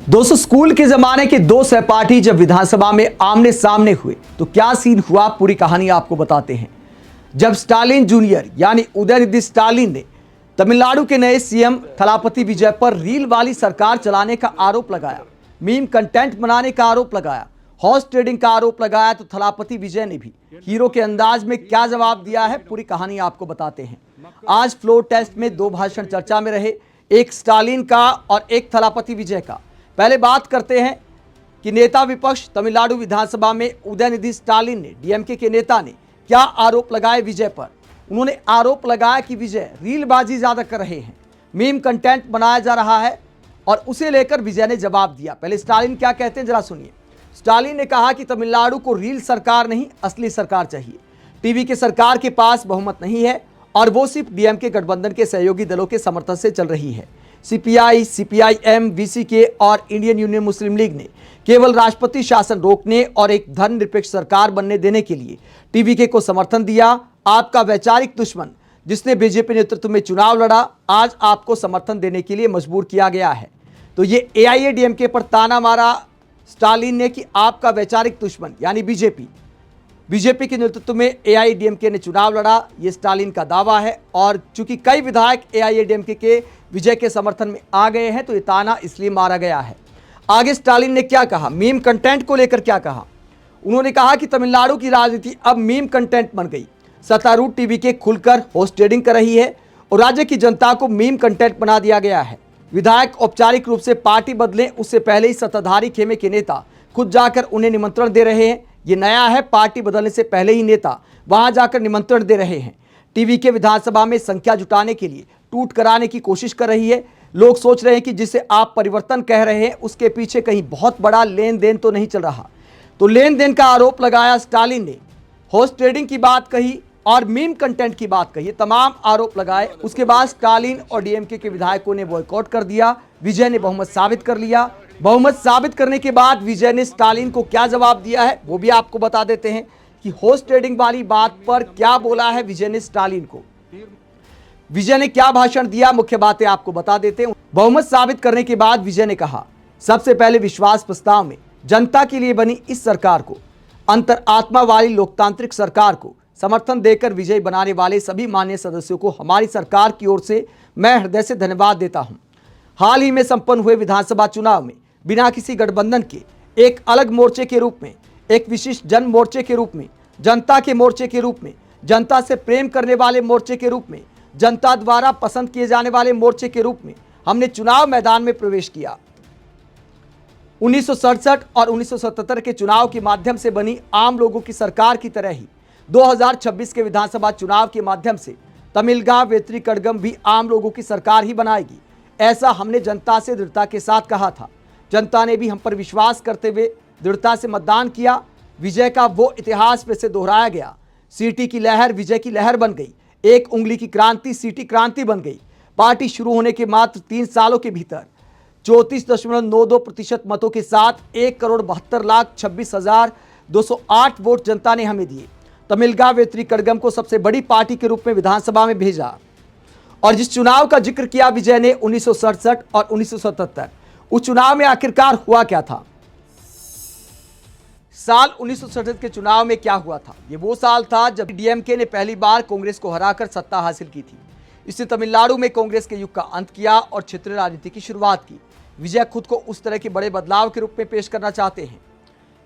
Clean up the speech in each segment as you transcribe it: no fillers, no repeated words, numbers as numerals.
दोस्तों, स्कूल के जमाने के दो सहपाठी जब विधानसभा में आमने सामने हुए तो क्या सीन हुआ, पूरी कहानी आपको बताते हैं। जब स्टालिन जूनियर यानी उदयनिधि स्टालिन ने तमिलनाडु के नए सीएम थलापति विजय पर रील वाली सरकार चलाने का आरोप लगाया, मीम कंटेंट बनाने का आरोप लगाया, हॉर्स ट्रेडिंग का आरोप लगाया, तो थलापति विजय ने भी हीरो के अंदाज में क्या जवाब दिया है, पूरी कहानी आपको बताते हैं। आज फ्लोर टेस्ट में दो भाषण चर्चा में रहे, एक स्टालिन का और एक थलापति विजय का। पहले बात करते हैं कि नेता विपक्ष तमिलनाडु विधानसभा में उदयनिधि स्टालिन ने डीएमके के नेता ने क्या आरोप लगाए विजय पर। उन्होंने आरोप लगाया कि विजय रीलबाजी ज्यादा कर रहे हैं, मीम कंटेंट बनाया जा रहा है, और उसे लेकर विजय ने जवाब दिया। पहले स्टालिन क्या कहते हैं जरा सुनिए। स्टालिन ने कहा कि तमिलनाडु को रील सरकार नहीं, असली सरकार चाहिए। टीवी के सरकार के पास बहुमत नहीं है और वो सिर्फ डीएमके गठबंधन के सहयोगी दलों के समर्थन से चल रही है। सीपीआई, सीपीआईएम, वीसीके और इंडियन यूनियन मुस्लिम लीग ने केवल राष्ट्रपति शासन रोकने और एक धर्मनिरपेक्ष सरकार बनने देने के लिए टीवीके को समर्थन दिया। आपका वैचारिक दुश्मन जिसने बीजेपी नेतृत्व में चुनाव लड़ा, आज आपको समर्थन देने के लिए मजबूर किया गया है। तो ये एआईएडीएमके पर ताना मारा स्टालिन ने कि आपका वैचारिक दुश्मन यानी बीजेपी के नेतृत्व में एआईएडीएमके ने चुनाव लड़ा, ये स्टालिन का दावा है। और चूंकि कई विधायक एआईएडीएमके के विजय के समर्थन में आ गए हैं, तो ये ताना इसलिए मारा गया है। आगे स्टालिन ने क्या कहा, मीम कंटेंट को लेकर क्या कहा। उन्होंने कहा कि तमिलनाडु की राजनीति अब मीम कंटेंट बन गई। सत्तारूढ़ टीवीके खुलकर होस्ट ट्रेडिंग कर रही है और राज्य की जनता को मीम कंटेंट बना दिया गया है। विधायक औपचारिक रूप से पार्टी बदलें उससे पहले ही सत्ताधारी खेमे के नेता खुद जाकर उन्हें निमंत्रण दे रहे हैं। ये नया है, पार्टी बदलने से पहले ही नेता वहां जाकर निमंत्रण दे रहे हैं। टीवीके विधानसभा में संख्या जुटाने के लिए टूट कराने की कोशिश कर रही है। लोग सोच रहे हैं कि जिसे आप परिवर्तन कह रहे हैं उसके पीछे कहीं बहुत बड़ा लेन देन तो नहीं चल रहा। तो लेन देन का आरोप लगाया स्टालिन ने, होस्ट ट्रेडिंग की बात कही और मीम कंटेंट की बात कही, तमाम आरोप लगाए। उसके बाद स्टालिन और डीएमके के विधायकों ने बॉयकॉट कर दिया। विजय ने बहुमत साबित कर लिया। बहुमत साबित करने के बाद विजय ने स्टालिन को क्या जवाब दिया है वो भी आपको बता देते हैं कि होस्ट ट्रेडिंग वाली बात पर क्या बोला है विजय ने स्टालिन को। विजय ने क्या भाषण दिया, मुख्य बातें आपको बता देते हैं। बहुमत साबित करने के बाद विजय ने कहा, सबसे पहले विश्वास प्रस्ताव में जनता के लिए बनी इस सरकार को, अंतरात्मा वाली लोकतांत्रिक सरकार को समर्थन देकर विजयी बनाने वाले सभी माननीय सदस्यों को हमारी सरकार की ओर से मैं हृदय से धन्यवाद देता हूं। हाल ही में संपन्न हुए विधानसभा चुनाव में बिना किसी गठबंधन के एक अलग मोर्चे के रूप में, एक विशिष्ट जन मोर्चे के रूप में, जनता के मोर्चे के रूप में, जनता से प्रेम करने वाले मोर्चे के रूप में, जनता द्वारा पसंद किए जाने वाले मोर्चे के रूप में हमने चुनाव मैदान में प्रवेश किया। 1967 और 1977 के चुनाव के माध्यम से बनी आम लोगों की सरकार की तरह ही 2026 के विधानसभा चुनाव के माध्यम से तमिलगा वेत्री कड़गम भी आम लोगों की सरकार ही बनाएगी। ऐसा हमने जनता से दृढ़ता के साथ कहा था। जनता ने भी हम पर विश्वास करते हुए दृढ़ता से मतदान किया। विजय का वो इतिहास फिर से दोहराया गया। सीटी की लहर विजय की लहर बन गई। एक उंगली की क्रांति सीटी क्रांति बन गई। पार्टी शुरू होने के मात्र 3 सालों के भीतर 34.92% मतों के साथ 1,72,26,208 वोट जनता ने हमें दिए। तमिलगा वेत्री कड़गम को सबसे बड़ी पार्टी के रूप में विधानसभा में भेजा। और जिस चुनाव का जिक्र किया विजय ने 1967 और 1977, उस चुनाव में आखिरकार हुआ क्या था। साल 1967 के चुनाव में क्या हुआ था, ये वो साल था जब डीएमके ने पहली बार कांग्रेस को हराकर सत्ता हासिल की थी। इससे तमिलनाडु में कांग्रेस के युग का अंत किया और क्षेत्रीय राजनीति की शुरुआत की। विजय खुद को उस तरह के बड़े बदलाव के रूप में पेश करना चाहते हैं।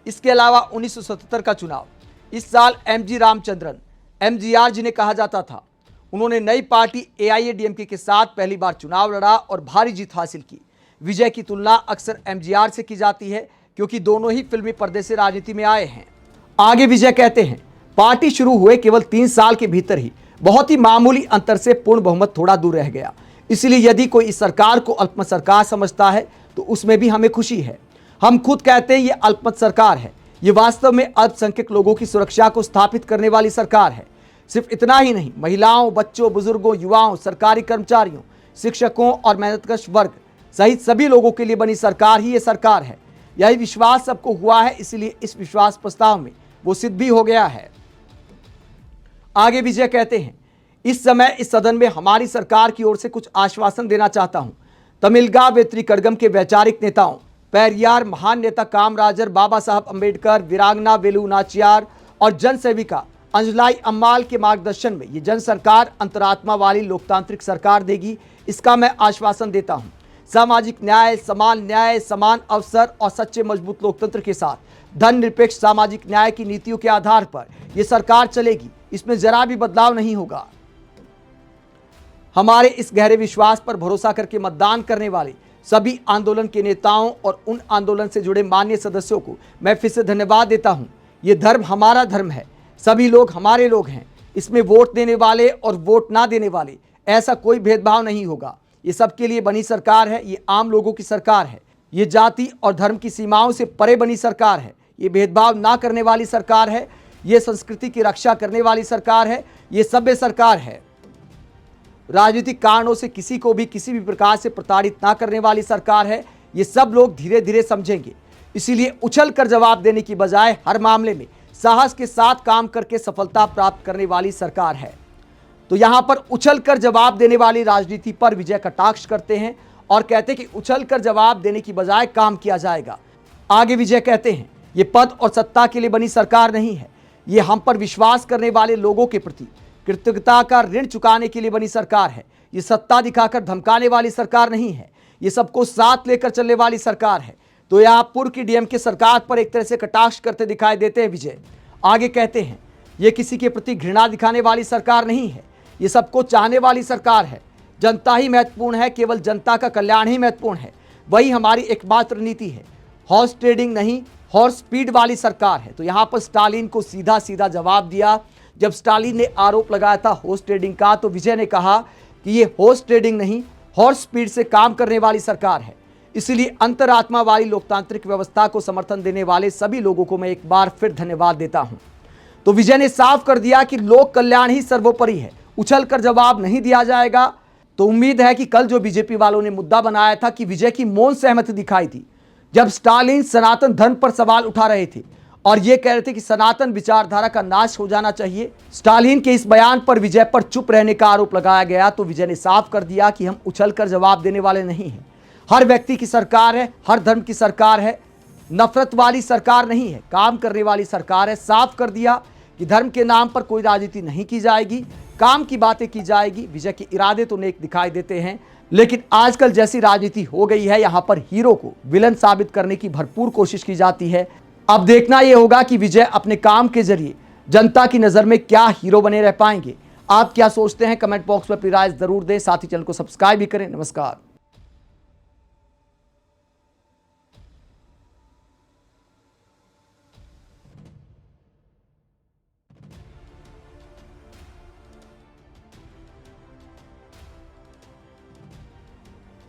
इसके अलावा 1977 का चुनाव, इस साल एमजी रामचंद्रन एमजीआर जिन्हें कहा जाता था, उन्होंने नई पार्टी एआईएडीएमके के साथ पहली बार चुनाव लड़ा और भारी जीत हासिल की। विजय की तुलना अक्सर एमजीआर से की जाती है क्योंकि दोनों ही फिल्मी पर्दे से राजनीति में आए हैं। आगे विजय कहते हैं, पार्टी शुरू हुए केवल 3 साल के भीतर ही बहुत ही मामूली अंतर से पूर्ण बहुमत थोड़ा दूर रह गया। इसलिए यदि कोई इस सरकार को अल्पमत सरकार समझता है तो उसमें भी हमें खुशी है। हम खुद कहते हैं ये अल्पमत सरकार है। ये वास्तव में अल्पसंख्यक लोगों की सुरक्षा को स्थापित करने वाली सरकार है। सिर्फ इतना ही नहीं, महिलाओं, बच्चों, बुजुर्गों, युवाओं, सरकारी कर्मचारियों, शिक्षकों और मेहनतकश वर्ग सहित सभी लोगों के लिए बनी सरकार ही ये सरकार है। यही विश्वास सबको हुआ है, इसलिए इस विश्वास प्रस्ताव में वो सिद्ध भी हो गया है। आगे विजय कहते हैं, इस समय इस सदन में हमारी सरकार की ओर से कुछ आश्वासन देना चाहता हूं। तमिलगा वेत्री कड़गम के वैचारिक नेताओं पेरियार, महान नेता कामराजर, बाबा साहब अंबेडकर, वीरांगना वेलु नाचियार और जन सेविका अंजुलाई अम्माल के मार्गदर्शन में ये जन सरकार अंतरात्मा वाली लोकतांत्रिक सरकार देगी, इसका मैं आश्वासन देता हूं। सामाजिक न्याय, समान अवसर और सच्चे मजबूत लोकतंत्र के साथ धर्मनिरपेक्ष सामाजिक न्याय की नीतियों के आधार पर यह सरकार चलेगी, इसमें जरा भी बदलाव नहीं होगा। हमारे इस गहरे विश्वास पर भरोसा करके मतदान करने वाले सभी आंदोलन के नेताओं और उन आंदोलन से जुड़े मान्य सदस्यों को मैं फिर से धन्यवाद देता हूं। ये धर्म हमारा धर्म है, सभी लोग हमारे लोग हैं, इसमें वोट देने वाले और वोट ना देने वाले ऐसा कोई भेदभाव नहीं होगा। ये सबके लिए बनी सरकार है, ये आम लोगों की सरकार है, ये जाति और धर्म की सीमाओं से परे बनी सरकार है, ये भेदभाव ना करने वाली सरकार है, ये संस्कृति की रक्षा करने वाली सरकार है, ये सभ्य सरकार है, राजनीतिक कारणों से किसी को भी किसी भी प्रकार से प्रताड़ित ना करने वाली सरकार है। ये सब लोग धीरे धीरे समझेंगे, इसीलिए उछल कर जवाब देने की बजाय हर मामले में साहस के साथ काम करके सफलता प्राप्त करने वाली सरकार है। तो यहां पर उछल कर जवाब देने वाली राजनीति पर विजय कटाक्ष करते हैं और कहते हैं कि उछल कर जवाब देने की बजाय काम किया जाएगा। आगे विजय कहते हैं, ये पद और सत्ता के लिए बनी सरकार नहीं है, ये हम पर विश्वास करने वाले लोगों के प्रति कृतज्ञता का ऋण चुकाने के लिए बनी सरकार है। ये सत्ता दिखाकर धमकाने वाली सरकार नहीं है, ये सबको साथ लेकर चलने वाली सरकार है। तो यहां पूर्व की डीएमके सरकार पर एक तरह से कटाक्ष करते दिखाई देते हैं विजय। आगे कहते हैं, ये किसी के प्रति घृणा दिखाने वाली सरकार नहीं है, ये सबको चाहने वाली सरकार है। जनता ही महत्वपूर्ण है, केवल जनता का कल्याण ही महत्वपूर्ण है, वही हमारी एकमात्र नीति है। हॉर्स ट्रेडिंग नहीं, हॉर्स स्पीड वाली सरकार है। तो यहां पर स्टालिन को सीधा सीधा जवाब दिया। जब स्टालिन ने आरोप लगाया था हॉर्स ट्रेडिंग का, तो विजय ने कहा कि ये हॉर्स ट्रेडिंग नहीं, हॉर्स स्पीड से काम करने वाली सरकार है। इसलिए अंतरात्मा वाली लोकतांत्रिक व्यवस्था को समर्थन देने वाले सभी लोगों को मैं एक बार फिर धन्यवाद देता हूं। तो विजय ने साफ कर दिया कि लोक कल्याण ही सर्वोपरि है, उछल कर जवाब नहीं दिया जाएगा। तो उम्मीद है कि कल जो बीजेपी वालों ने मुद्दा बनाया था कि विजय की मौन सहमति दिखाई थी जब स्टालिन सनातन धर्म पर सवाल उठा रहे थे और ये कह रहे थे कि सनातन विचारधारा का नाश हो जाना चाहिए, स्टालिन के इस बयान पर विजय पर चुप रहने का आरोप लगाया गया। तो विजय ने साफ कर दिया कि हम उछल कर जवाब देने वाले नहीं हैं। हर व्यक्ति की सरकार है, हर धर्म की सरकार है, नफरत वाली सरकार नहीं है, काम करने वाली सरकार है। साफ कर दिया कि धर्म के नाम पर कोई राजनीति नहीं की जाएगी, काम की बातें की जाएगी। विजय के इरादे तो नेक दिखाई देते हैं, लेकिन आजकल जैसी राजनीति हो गई है, यहां पर हीरो को विलन साबित करने की भरपूर कोशिश की जाती है। अब देखना यह होगा कि विजय अपने काम के जरिए जनता की नजर में क्या हीरो बने रह पाएंगे। आप क्या सोचते हैं? कमेंट बॉक्स में अपनी राय जरूर दें, साथ ही चैनल को सब्सक्राइब भी करें। नमस्कार।